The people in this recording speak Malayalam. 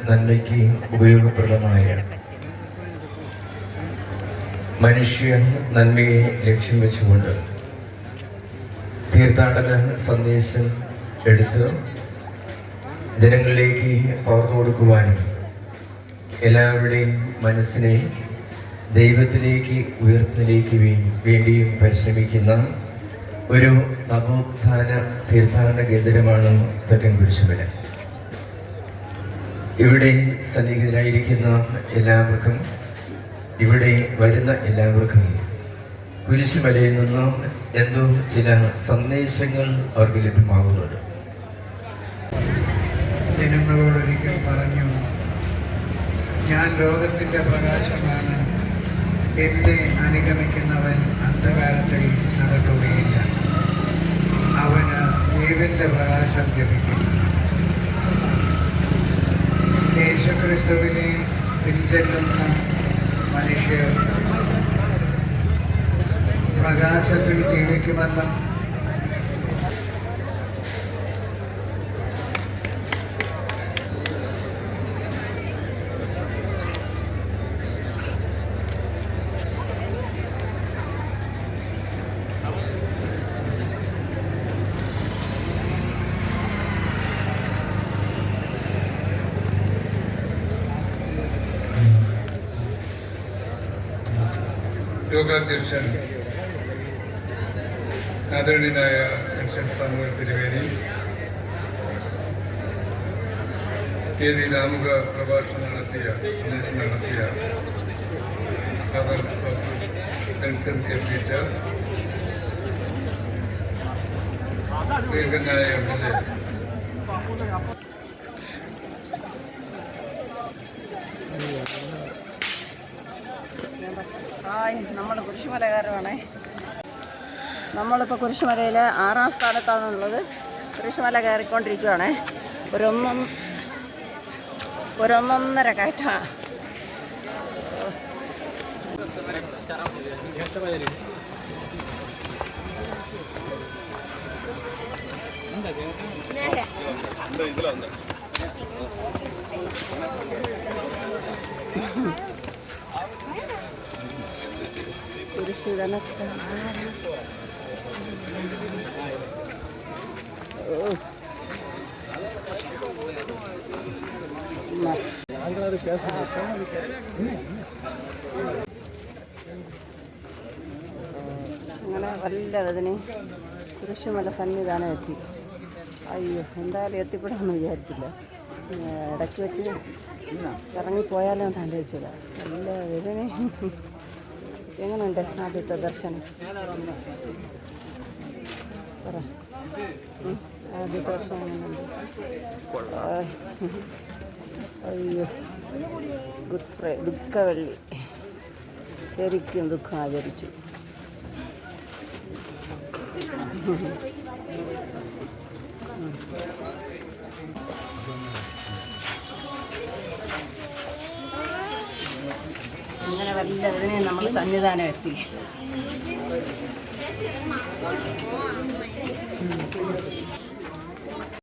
നന്മയ്ക്ക് ഉപയോഗപ്രദമായ മനുഷ്യ നന്മയെ ലക്ഷ്യം വെച്ചുകൊണ്ട് തീർത്ഥാടന സന്ദേശം എടുത്ത് ജനങ്ങളിലേക്ക് പകർന്നു കൊടുക്കുവാനും എല്ലാവരുടെയും മനസ്സിനെ ദൈവത്തിലേക്ക് ഉയർത്തുന്നതിലേക്ക് വേണ്ടിയും പരിശ്രമിക്കുന്ന ഒരു നവോത്ഥാന തീർത്ഥാടന കേന്ദ്രമാണ് തെക്കൻ കുരിശുമല. ഇവിടെ സന്നിഹിതരായിരിക്കുന്ന എല്ലാവർക്കും, ഇവിടെ വരുന്ന എല്ലാവർക്കും കുരിശുമലയിൽ നിന്നും എന്തോ ചില സന്ദേശങ്ങൾ അവർക്ക് ലഭ്യമാകുന്നുണ്ട്. ജനങ്ങളോടൊരിക്കൽ പറഞ്ഞു, ഞാൻ ലോകത്തിൻ്റെ പ്രകാശമാണ്, എന്നെ അനുഗമിക്കുന്നവൻ അന്ധകാരത്തിൽ നടക്കുകയില്ല, അവന് ജീവന്റെ പ്രകാശം ലഭിക്കും. യേശുക്രിസ്തുവിനെ പിൻചെല്ലുന്ന മനുഷ്യർ പ്രകാശത്തിൽ ജീവിക്കുമെന്നും യോഗാധ്യക്ഷൻ ആദരണീയനായ പെൻഷൻ സാമുവൽ തിരുവേനി വേദിയിൽ ആമുഖ പ്രഭാഷണം നടത്തിയ സന്ദേശം നടത്തിയ ഫാദർ പെൻഷൻ കെ പീറ്റർ, ദീർഘനായ നമ്മൾ കുരിശുമലക്കാരുമാണ്. നമ്മളിപ്പോൾ കുരിശുമലയിൽ 6ാം സ്ഥാനത്താണുള്ളത്. കുരിശുമല കയറിക്കൊണ്ടിരിക്കുകയാണ്. ഒരൊന്നൊന്നര കയറ്റമാണ്. അങ്ങനെ വല്ലതിന് കുരിശുമല സന്നിധാനം എത്തി. അയ്യോ, എന്തായാലും എത്തിപ്പെടാമെന്ന് വിചാരിച്ചില്ല. ഇടയ്ക്ക് വെച്ച് ഇറങ്ങിപ്പോയാലോ എന്ന് ആലോചിച്ചതാണ്. നല്ല ഇതിന് എങ്ങനെയുണ്ട് ആദ്യത്തെ ദർശനം? പറ, ആദ്യത്തെ ദർശനം എങ്ങനെയുണ്ട്? അയ്യോ, ദുഃഖവെള്ളി, ശരിക്കും ദുഃഖം ആചരിച്ചു. അങ്ങനെ വല്ലതിനെ നമ്മൾ സന്നിധാനം എത്തി.